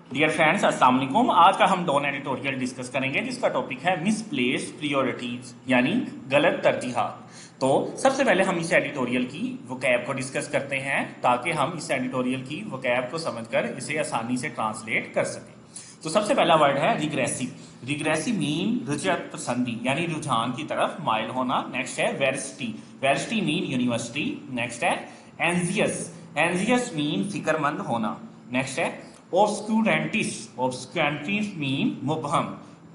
Dear friends, अस्सलाम वालेकुम। आज का हम डॉन एडिटोरियल डिस्कस करेंगे जिसका टॉपिक है मिसप्लेस्ड प्रियोरिटीज यानी गलत तरजीहात। तो सबसे पहले हम इस एडिटोरियल की वोकैब को डिस्कस करते हैं ताकि हम इस एडिटोरियल की वोकैब को समझकर इसे आसानी से ट्रांसलेट कर सकें। तो सबसे पहला वर्ड है रिग्रेसिव। रिग्रेसिव मीन रजत पसंदी यानी रुझान की तरफ माइल होना। नेक्स्ट है वेरसिटी। वेरसिटी मीन यूनिवर्सिटी। नेक्स्ट है एंजियस। एंजियस मीन फिक्रमंद होना। नेक्स्ट है ऑब्सक्यूरेंटिस। ऑब्सक्यूरेंटिस मीन मुबहम।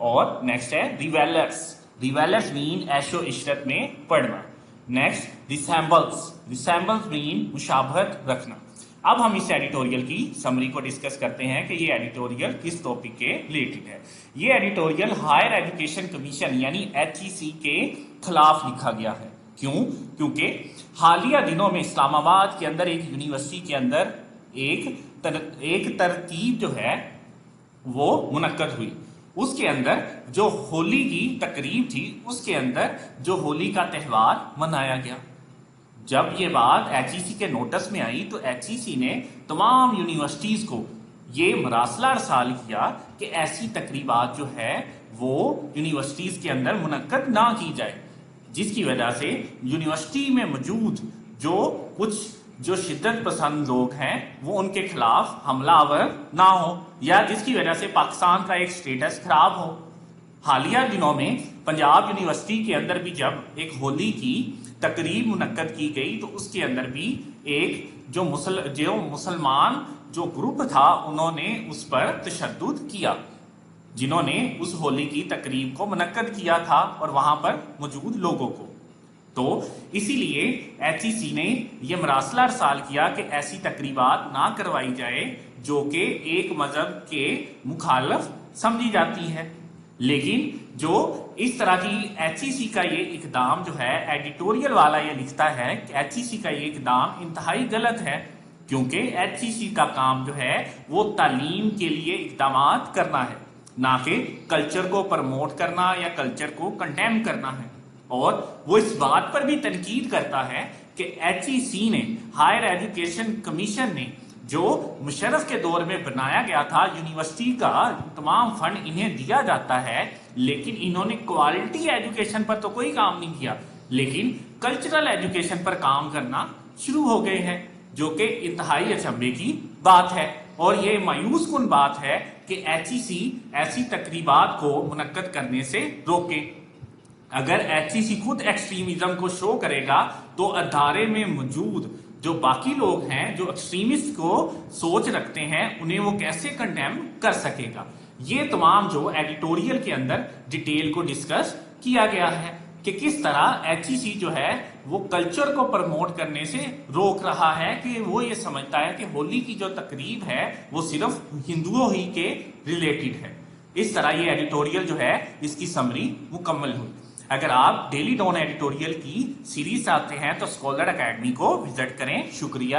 और नेक्स्ट है रिवेलर्स। रिवेलर्स मीन ऐशो इशरत में पढ़ना। Next resembles. रिसेंबल्स मीन मुशाबहत रखना। अब हम इस एडिटोरियल की समरी को डिस्कस करते हैं कि ये एडिटोरियल किस टॉपिक के रिलेटेड है। ये एडिटोरियल हायर एजुकेशन कमीशन यानी HEC के खिलाफ लिखा गया है। क्यों? क्योंकि हालिया दिनों में इस्लामाबाद के अंदर एक यूनिवर्सिटी के अंदर एक तरतीब जो है वो मुनक्कद हुई। उसके अंदर जो होली की तकरीब थी उसके अंदर जो होली का त्यौहार मनाया गया। जब ये बात HEC के नोटिस में आई तो HEC ने तमाम यूनिवर्सिटीज को ये मरासला अरसाल किया कि ऐसी तकरीबात जो है वो यूनिवर्सिटीज के अंदर मुनक्कद ना की जाए, जिसकी वजह से यूनिवर्सिटी में मौजूद जो शिद्दत पसंद लोग हैं वो उनके खिलाफ हमलावर ना हो या जिसकी वजह से पाकिस्तान का एक स्टेटस खराब हो। हालिया दिनों में पंजाब यूनिवर्सिटी के अंदर भी जब एक होली की तकरीब मुनक्कद की गई तो उसके अंदर भी एक जो मुसलमान जो ग्रुप था उन्होंने उस पर तशद्दुद किया, जिन्होंने उस होली की तकरीब को मुनक्कद किया था और वहां पर मौजूद लोगों को। तो इसीलिए HEC ने यह मरासला अरसाल किया कि ऐसी तकरीबात ना करवाई जाए जो कि एक मजहब के मुखालफ समझी जाती है। लेकिन जो इस तरह की HEC का ये इकदाम जो है, एडिटोरियल वाला ये लिखता है कि HEC का ये इकदाम इंतहाई गलत है, क्योंकि HEC का काम जो है वो तालीम के लिए इकदाम करना है, ना कि कल्चर को प्रमोट करना या कल्चर को कंडेम करना है। और वो इस बात पर भी तनकीद करता है कि HEC ने, हायर एजुकेशन कमीशन ने, जो मुशर्रफ के दौर में बनाया गया था, यूनिवर्सिटी का तमाम फंड इन्हें दिया जाता है, लेकिन इन्होंने क्वालिटी एजुकेशन पर तो कोई काम नहीं किया, लेकिन कल्चरल एजुकेशन पर काम करना शुरू हो गए हैं, जो कि इंतहाई अचंभे की बात है। और ये मायूस कुन बात है कि HEC ऐसी तकरीबात को मुनक्कद करने से रोके। अगर HEC खुद एक्सट्रीमिज्म को शो करेगा तो अदारे में मौजूद जो बाकी लोग हैं जो एक्सट्रीमिस्ट को सोच रखते हैं उन्हें वो कैसे कंडेम कर सकेगा। ये तमाम जो एडिटोरियल के अंदर डिटेल को डिस्कस किया गया है कि किस तरह HEC जो है वो कल्चर को प्रमोट करने से रोक रहा है, कि वो ये समझता है कि होली की जो तकरीब है वो सिर्फ हिंदुओं ही के रिलेटेड है। इस तरह ये एडिटोरियल जो है इसकी समरी मुकम्मल हुई। अगर आप डेली डॉन एडिटोरियल की सीरीज चाहते हैं तो स्कॉलर एकेडमी को विजिट करें। शुक्रिया।